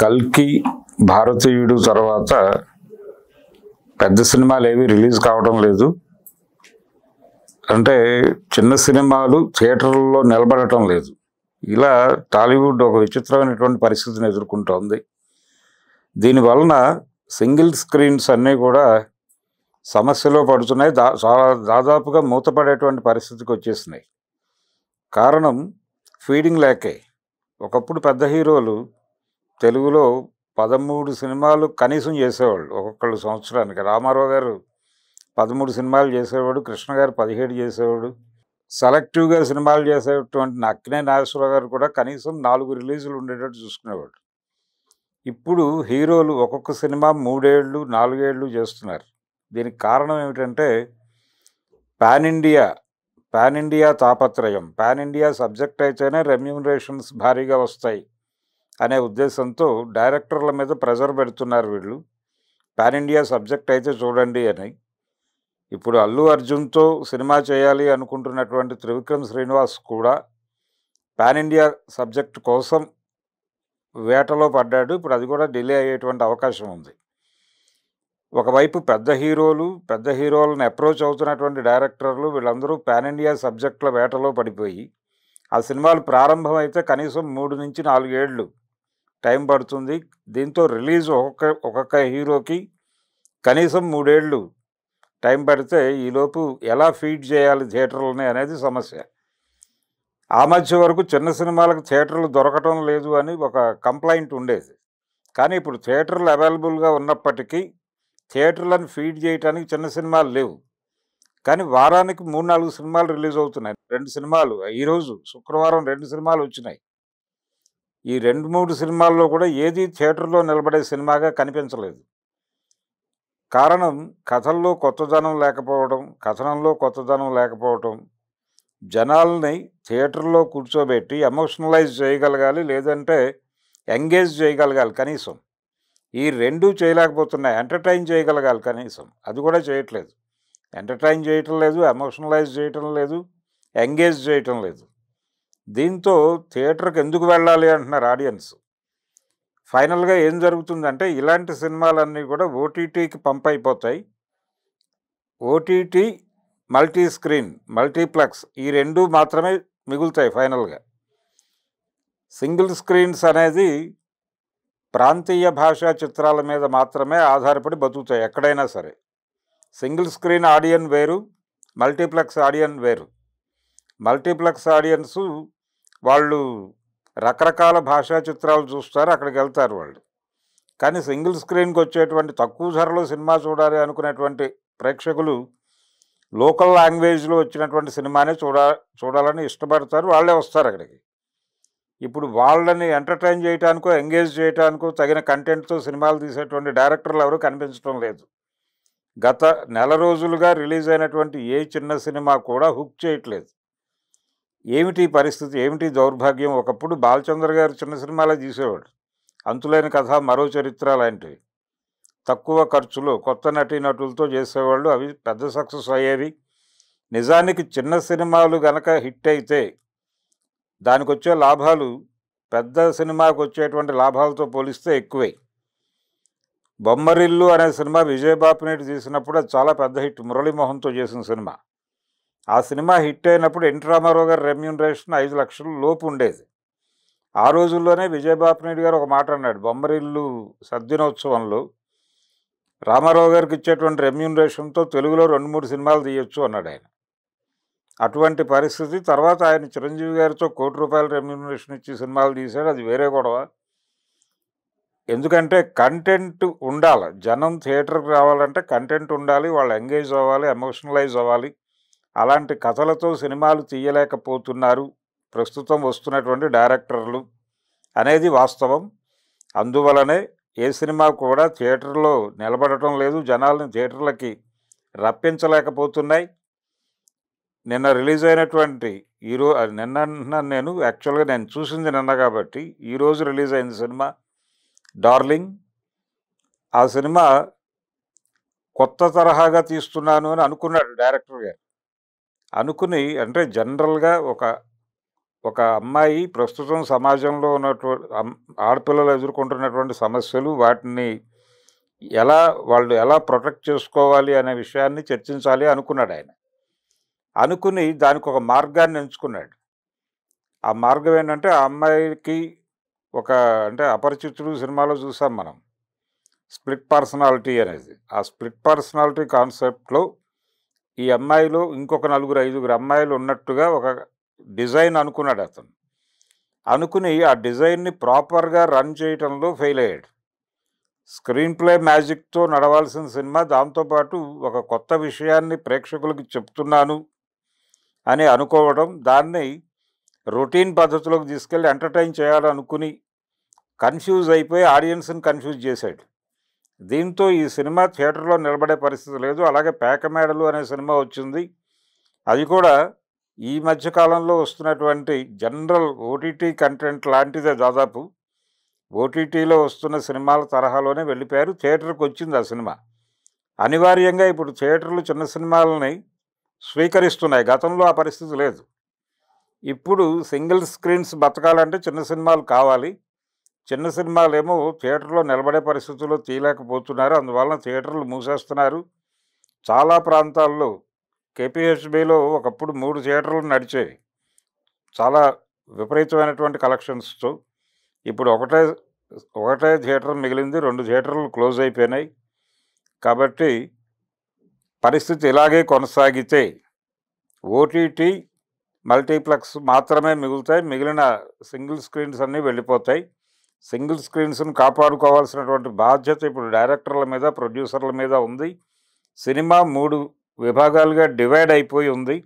కల్కి, భారతీయుడు తర్వాత పెద్ద సినిమాలు ఏవి రిలీజ్ కావడం లేదు. అంటే చిన్న సినిమాలు థియేటర్లలో నిలబడటం లేదు. ఇలా టాలీవుడ్ ఒక విచిత్రమైనటువంటి పరిస్థితిని ఎదుర్కొంటోంది. దీనివలన సింగిల్ స్క్రీన్స్ అన్నీ కూడా సమస్యలో పడుతున్నాయి. దాదాపుగా మూతపడేటువంటి పరిస్థితికి వచ్చేసినాయి. కారణం ఫీడింగ్ లేకే. ఒకప్పుడు పెద్ద హీరోలు తెలుగులో 13 సినిమాలు కనీసం చేసేవాళ్ళు ఒక్కొక్కళ్ళు సంవత్సరానికి. రామారావు గారు 13 సినిమాలు చేసేవాడు, కృష్ణ గారు 17 చేసేవాడు. సెలెక్టివ్గా సినిమాలు చేసేటువంటి అక్కినేని నాగేశ్వరరావు గారు కూడా కనీసం 4 రిలీజులు ఉండేటట్టు చూసుకునేవాడు. ఇప్పుడు హీరోలు ఒక్కొక్క సినిమా 3 ఏళ్ళు 4 ఏళ్ళు చేస్తున్నారు. దీనికి కారణం ఏమిటంటే పాన్ ఇండియా తాపత్రయం. పాన్ ఇండియా సబ్జెక్ట్ అయితేనే రెమ్యూనరేషన్స్ భారీగా వస్తాయి అనే ఉద్దేశంతో డైరెక్టర్ల మీద ప్రెజర్ పెడుతున్నారు వీళ్ళు. పాన్ ఇండియా సబ్జెక్ట్ అయితే చూడండి అని. ఇప్పుడు అల్లు అర్జున్తో సినిమా చేయాలి అనుకుంటున్నటువంటి త్రివిక్రమ్ శ్రీనివాస్ కూడా పాన్ ఇండియా సబ్జెక్ట్ కోసం వేటలో పడ్డాడు. ఇప్పుడు అది కూడా డిలే అయ్యేటువంటి అవకాశం ఉంది. ఒకవైపు పెద్ద హీరోలను అప్రోచ్ అవుతున్నటువంటి డైరెక్టర్లు వీళ్ళందరూ పాన్ ఇండియా సబ్జెక్టుల వేటలో పడిపోయి ఆ సినిమాలు ప్రారంభం అయితే కనీసం 3 నుంచి 4 ఏళ్ళు టైం పడుతుంది. దీంతో రిలీజ్ ఒక్కొక్క హీరోకి కనీసం 3 ఏళ్ళు టైం పడితే ఈలోపు ఎలా ఫీడ్ చేయాలి థియేటర్లని అనేది సమస్య. ఆ మధ్య వరకు చిన్న సినిమాలకు థియేటర్లు దొరకటం లేదు అని ఒక కంప్లైంట్ ఉండేది. కానీ ఇప్పుడు థియేటర్లు అవైలబుల్గా ఉన్నప్పటికీ థియేటర్లను ఫీడ్ చేయడానికి చిన్న సినిమాలు లేవు. కానీ వారానికి 3-4 సినిమాలు రిలీజ్ అవుతున్నాయి. 2 సినిమాలు ఈరోజు శుక్రవారం 2 సినిమాలు వచ్చినాయి. ఈ 2-3 సినిమాల్లో కూడా ఏది థియేటర్లో నిలబడే సినిమాగా కనిపించలేదు. కారణం కథనంలో కొత్తదనం లేకపోవడం, జనాల్ని థియేటర్లో కూర్చోబెట్టి ఎమోషనలైజ్ చేయగలగాలి, లేదంటే ఎంగేజ్ చేయగలగాలి. కనీసం ఈ 2 చేయలేకపోతున్నాయి. ఎంటర్టైన్ చేయగలగాలి కనీసం, అది కూడా చేయట్లేదు. ఎంటర్టైన్ చేయటం లేదు, ఎమోషనలైజ్ చేయటం లేదు, ఎంగేజ్ చేయటం లేదు. దీంతో థియేటర్కి ఎందుకు వెళ్ళాలి అంటున్నారు ఆడియన్స్. ఫైనల్గా ఏం జరుగుతుందంటే ఇలాంటి సినిమాలన్నీ కూడా ఓటీటీకి పంప్ అయిపోతాయి. ఓటీటీ, మల్టీ స్క్రీన్, మల్టీప్లెక్స్ ఈ 2 మాత్రమే మిగులుతాయి ఫైనల్గా. సింగిల్ స్క్రీన్స్ అనేది ప్రాంతీయ భాషా చిత్రాల మీద మాత్రమే ఆధారపడి బతుకుతాయి ఎక్కడైనా సరే. సింగిల్ స్క్రీన్ ఆడియన్ వేరు, మల్టీప్లెక్స్ ఆడియన్ వేరు. మల్టీప్లెక్స్ ఆడియన్స్ వాళ్ళు రకరకాల భాషా చిత్రాలు చూస్తారు, అక్కడికి వెళ్తారు వాళ్ళు. కానీ సింగిల్ స్క్రీన్కి వచ్చేటువంటి తక్కువ ధరలో సినిమా చూడాలి అనుకునేటువంటి ప్రేక్షకులు లోకల్ లాంగ్వేజ్లో వచ్చినటువంటి సినిమానే చూడాలని ఇష్టపడతారు, వాళ్ళే వస్తారు అక్కడికి. ఇప్పుడు వాళ్ళని ఎంటర్టైన్ చేయడానికో ఎంగేజ్ చేయడానికో తగిన కంటెంట్తో సినిమాలు తీసేటువంటి డైరెక్టర్లు ఎవరు కనిపించడం లేదు. గత నెల రోజులుగా రిలీజ్ అయినటువంటి ఏ చిన్న సినిమా కూడా హుక్ చేయట్లేదు. ఏమిటి పరిస్థితి, ఏమిటి దౌర్భాగ్యం? ఒకప్పుడు బాలచంద్ర గారు చిన్న సినిమాలే తీసేవాడు. అంతులేని కథ, మరో చరిత్ర లాంటివి తక్కువ ఖర్చులో కొత్త నటీనటులతో చేసేవాళ్ళు. అవి పెద్ద సక్సెస్ అయ్యేవి. నిజానికి చిన్న సినిమాలు గనక హిట్ అయితే దానికి వచ్చే లాభాలు పెద్ద సినిమాకు వచ్చేటువంటి లాభాలతో పోలిస్తే ఎక్కువే. బొమ్మరిల్లు అనే సినిమా విజయబాపినేటి తీసినప్పుడు అది చాలా పెద్ద హిట్. మురళీమోహన్తో చేసిన సినిమా. ఆ సినిమా హిట్ అయినప్పుడు ఎన్టీ రామారావు గారి రెమ్యూనరేషన్ 5 లక్షల లోపు ఉండేది. ఆ రోజుల్లోనే విజయబాపినేటి గారు ఒక మాట అన్నాడు, బొమ్మరిల్లు సద్దినోత్సవంలో రామారావు గారికి ఇచ్చేటువంటి రెమ్యూనరేషన్తో తెలుగులో 2-3 సినిమాలు తీయొచ్చు అన్నాడు ఆయన. అటువంటి పరిస్థితి. తర్వాత ఆయన చిరంజీవి గారితో ₹1,00,00,000 రెమ్యూనరేషన్ ఇచ్చి సినిమాలు తీశాడు. అది వేరే గొడవ. ఎందుకంటే కంటెంట్ ఉండాలి. జనం థియేటర్కి రావాలంటే కంటెంట్ ఉండాలి, వాళ్ళు ఎంగేజ్ అవ్వాలి, ఎమోషనలైజ్ అవ్వాలి. అలాంటి కథలతో సినిమాలు తీయలేకపోతున్నారు ప్రస్తుతం వస్తున్నటువంటి డైరెక్టర్లు అనేది వాస్తవం. అందువలనే ఏ సినిమా కూడా థియేటర్లో నిలబడటం లేదు, జనాల్ని థియేటర్లకి రప్పించలేకపోతున్నాయి. నిన్న రిలీజ్ అయినటువంటి నేను యాక్చువల్గా నేను చూసింది నిన్న కాబట్టి ఈరోజు రిలీజ్ అయిన సినిమా డార్లింగ్. ఆ సినిమా కొత్త తరహాగా తీస్తున్నాను అని అనుకున్నాడు డైరెక్టర్ గారు. అనుకుని అంటే జనరల్గా ఒక ఒక అమ్మాయి ప్రస్తుతం సమాజంలో ఆడపిల్లలు ఎదుర్కొంటున్నటువంటి సమస్యలు, వాటిని ఎలా వాళ్ళు ఎలా ప్రొటెక్ట్ చేసుకోవాలి అనే విషయాన్ని చర్చించాలి అనుకున్నాడాయన. అనుకుని దానికొక మార్గాన్ని ఎంచుకున్నాడు. ఆ మార్గం ఏంటంటే, ఆ అమ్మాయికి ఒక అంటే 'అపరిచితుడు' సినిమాలో చూసాం మనం. స్ప్లిట్ పర్సనాలిటీ అనేది. ఆ స్ప్లిట్ పర్సనాలిటీ కాన్సెప్ట్‌లో ఈ అమ్మాయిలో ఇంకొక నలుగురు, ఐదుగురు అమ్మాయిలు ఉన్నట్టుగా ఒక డిజైన్ అనుకున్నాడతను. అనుకుని ఆ డిజైన్‌ని ప్రాపర్‌గా రన్ చేయటంలో ఫెయిల్ అయ్యాడు. స్క్రీన్ ప్లే మ్యాజిక్‌తో నడవాల్సిన సినిమా, దాంతో పాటు ఒక కొత్త విషయాన్ని ప్రేక్షకులకి చెప్తున్నాను అని అనుకోవడం, దాన్ని రొటీన్ పద్ధతిలోకి తీసుకెళ్ళి ఎంటర్‌టైన్ చేయాలనుకుని కన్‌ఫ్యూజ్ అయిపోయి ఆడియన్స్‌ని కన్‌ఫ్యూజ్ చేశాడు. దీంతో ఈ సినిమా థియేటర్‌లో నిలబడే పరిస్థితి లేదు. అలాగే 'పేకమేడలు' అనే సినిమా వచ్చింది. అది కూడా ఈ మధ్య కాలంలో వస్తున్నటువంటి జనరల్ ఓటీటీ కంటెంట్ లాంటిదే దాదాపు. ఓటీటీలో వస్తున్న సినిమాల తరహాలోనే వెళ్ళిపోయారు. థియేటర్‌కొచ్చింది ఆ సినిమా. అనివార్యంగా ఇప్పుడు థియేటర్లు చిన్న సినిమాలని స్వీకరిస్తున్నాయి. గతంలో ఆ పరిస్థితి లేదు. ఇప్పుడు సింగిల్ స్క్రీన్స్ బతకాలంటే చిన్న సినిమాలు కావాలి. చిన్న సినిమాలేమో థియేటర్‌లో నిలబడే పరిస్థితుల్లో తీయలేకపోతున్నారు. అందువలన థియేటర్లు మూసేస్తున్నారు. చాలా ప్రాంతాల్లో కేపీహెచ్‌బీలో ఒకప్పుడు 3 థియేటర్లు నడిచేవి. చాలా విపరీతమైనటువంటి కలెక్షన్స్‌తో. ఇప్పుడు ఒకటే థియేటర్ మిగిలింది. 2 థియేటర్లు క్లోజ్ అయిపోయినాయి. కాబట్టి పరిస్థితి ఇలాగే కొనసాగితే ఓటీటీ, మల్టీప్లెక్స్ మాత్రమే మిగులుతాయి. మిగిలిన సింగిల్ స్క్రీన్స్ అన్నీ వెళ్ళిపోతాయి. సింగిల్ స్క్రీన్స్‌ని కాపాడుకోవాల్సినటువంటి బాధ్యత ఇప్పుడు డైరెక్టర్ల మీద, ప్రొడ్యూసర్ల మీద ఉంది. సినిమా 3 విభాగాలుగా డివైడ్ అయిపోయి ఉంది.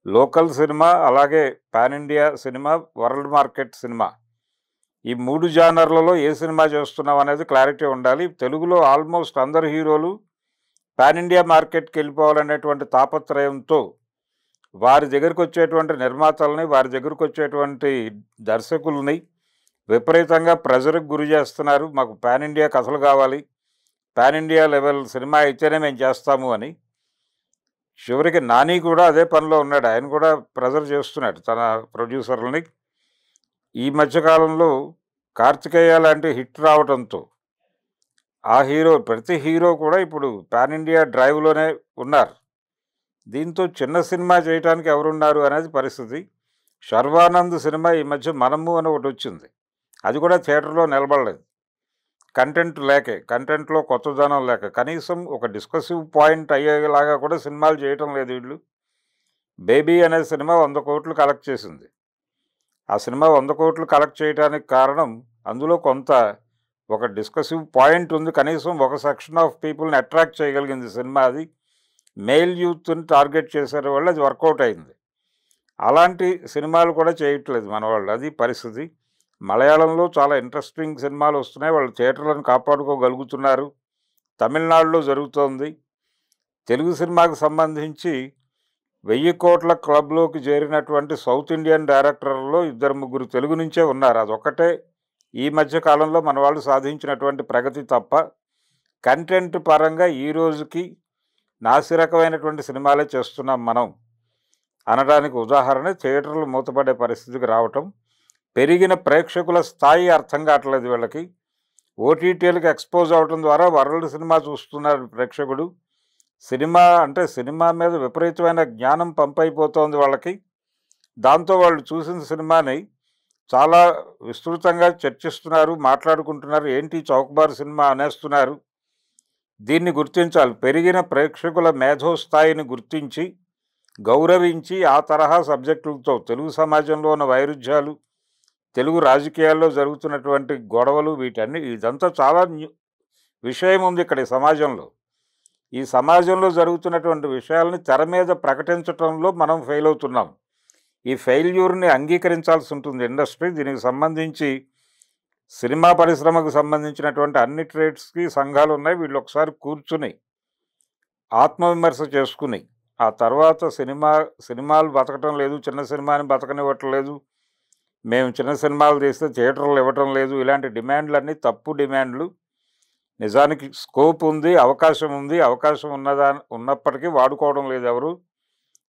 లోకల్ సినిమా, అలాగే pan India cinema, world market cinema. ఈ 3 జానర్లలో ఏ సినిమా చేస్తున్నాం అనేది క్లారిటీ ఉండాలి. తెలుగులో ఆల్మోస్ట్ అందరు హీరోలు పాన్ ఇండియా మార్కెట్‌కి వెళ్ళిపోవాలనేటువంటి తాపత్రయంతో వారి దగ్గరకొచ్చేటువంటి నిర్మాతలని, వారి దగ్గరకొచ్చేటువంటి దర్శకుల్ని విపరీతంగా ప్రెజర్‌కి గురి చేస్తున్నారు. మాకు పాన్ ఇండియా కథలు కావాలి. పాన్ ఇండియా లెవెల్ సినిమా అయితేనే మేము చేస్తాము అని. చివరికి నాని కూడా అదే పనిలో ఉన్నాడు. ఆయన కూడా ప్రెజర్ చేస్తున్నాడు తన ప్రొడ్యూసర్లని. ఈ మధ్య కాలంలో 'కార్తికేయ' లాంటి హిట్ రావటంతో ప్రతి హీరో కూడా ఇప్పుడు పాన్ ఇండియా డ్రైవ్‌లోనే ఉన్నారు. దీంతో చిన్న సినిమా చేయటానికి ఎవరున్నారు అనేది పరిస్థితి. 'శర్వానంద్' సినిమా ఈ మధ్య 'మనము' అని ఒకటొచ్చింది. అది కూడా థియేటర్‌లో నిలబడలేదు. కంటెంట్‌లో కొత్తదనం లేక. కనీసం ఒక డిస్కసివ్ పాయింట్ అయ్యేలాగా కూడా సినిమాలు చేయటం లేదు వీళ్ళు. 'బేబీ' అనే సినిమా 100 కోట్లు కలెక్ట్ చేసింది. ఆ సినిమా 100 కోట్లు కలెక్ట్ చేయడానికి కారణం, అందులో కొంత ఒక డిస్కసివ్ పాయింట్ ఉంది. కనీసం ఒక సెక్షన్ ఆఫ్ పీపుల్‌ని అట్రాక్ట్ చేయగలిగింది సినిమా అది. మెయిల్ యూత్‌ని టార్గెట్ చేశారు వాళ్ళు, అది వర్కౌట్ అయింది. అలాంటి సినిమాలు కూడా చేయట్లేదు మనవాళ్ళు. అది పరిస్థితి. మలయాళంలో చాలా ఇంట్రెస్టింగ్ సినిమాలు వస్తున్నాయి. వాళ్ళు థియేటర్లను కాపాడుకోగలుగుతున్నారు. తమిళనాడులో జరుగుతోంది. తెలుగు సినిమాకు సంబంధించి 1000 కోట్ల క్లబ్‌లోకి చేరినటువంటి సౌత్ ఇండియన్ డైరెక్టర్లలో 2, 3 తెలుగు నుంచే ఉన్నారు. అదొక్కటే ఈ మధ్య కాలంలో మన వాళ్ళు సాధించినటువంటి ప్రగతి తప్ప, కంటెంట్ పరంగా ఈ రోజుకి నాసిరకమైనటువంటి సినిమాలే చేస్తున్నాం మనం అనడానికి ఉదాహరణ థియేటర్లు మూతపడే పరిస్థితికి రావటం. పెరిగిన ప్రేక్షకుల స్థాయి అర్థం కావట్లేదు వీళ్ళకి. ఓటీటీలకు ఎక్స్‌పోజ్ అవ్వటం ద్వారా వరల్డ్ సినిమా చూస్తున్నారు ప్రేక్షకుడు. సినిమా మీద విపరీతమైన జ్ఞానం పంపైపోతోంది వాళ్ళకి. దాంతో వాళ్ళు చూసిన సినిమాని చాలా విస్తృతంగా చర్చిస్తున్నారు, మాట్లాడుకుంటున్నారు. ఏంటి చౌకబారు సినిమా అనేస్తున్నారు. దీన్ని గుర్తించాలి. పెరిగిన ప్రేక్షకుల మేధోస్థాయిని గుర్తించి, గౌరవించి, ఆ తరహా సబ్జెక్టులతో తెలుగు సమాజంలో ఉన్న వైరుధ్యాలు, తెలుగు రాజకీయాల్లో జరుగుతున్నటువంటి గొడవలు, ఇదంతా చాలా విషయం ఉంది ఇక్కడ ఈ సమాజంలో. ఈ సమాజంలో జరుగుతున్నటువంటి విషయాల్ని తెర మీద ప్రకటించటంలో మనం ఫెయిల్ అవుతున్నాం. ఈ ఫెయిల్యూర్‌ని అంగీకరించాల్సి ఉంటుంది ఇండస్ట్రీ. దీనికి సంబంధించి సినిమా పరిశ్రమకు సంబంధించినటువంటి అన్ని ట్రేడ్స్‌కి సంఘాలు ఉన్నాయి. వీళ్ళు ఒకసారి కూర్చుని ఆత్మవిమర్శ చేసుకుని, ఆ తర్వాత సినిమాలు బతకటం లేదు, చిన్న సినిమాని బతకనివ్వట్లేదు, మేము చిన్న సినిమాలు తీస్తే థియేటర్లు ఇవ్వటం లేదు, ఇలాంటి డిమాండ్లన్నీ తప్పు డిమాండ్లు. నిజానికి స్కోప్ ఉంది, అవకాశం ఉంది. అవకాశం ఉన్నప్పటికీ వాడుకోవడం లేదు ఎవరు.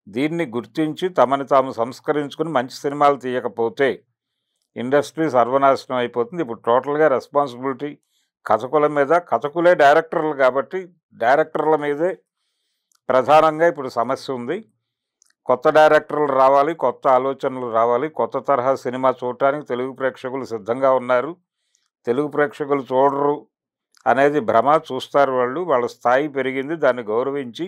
దీన్ని గుర్తించి తమని తాము సంస్కరించుకుని మంచి సినిమాలు తీయకపోతే ఇండస్ట్రీ సర్వనాశనం అయిపోతుంది. ఇప్పుడు టోటల్‌గా రెస్పాన్సిబిలిటీ కథకుల మీద, కథకులే డైరెక్టర్లు కాబట్టి డైరెక్టర్ల మీదే ప్రధానంగా ఇప్పుడు సమస్య ఉంది. కొత్త డైరెక్టర్లు రావాలి, కొత్త ఆలోచనలు రావాలి, కొత్త తరహా సినిమా చూడటానికి తెలుగు ప్రేక్షకులు సిద్ధంగా ఉన్నారు. తెలుగు ప్రేక్షకులు చూడరు అనేది భ్రమ. చూస్తారు వాళ్ళు. వాళ్ళ స్థాయి పెరిగింది. దాన్ని గౌరవించి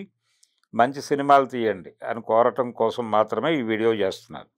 మంచి సినిమాలు తీయండి అని కోరటం కోసం మాత్రమే ఈ వీడియో చేస్తున్నాను.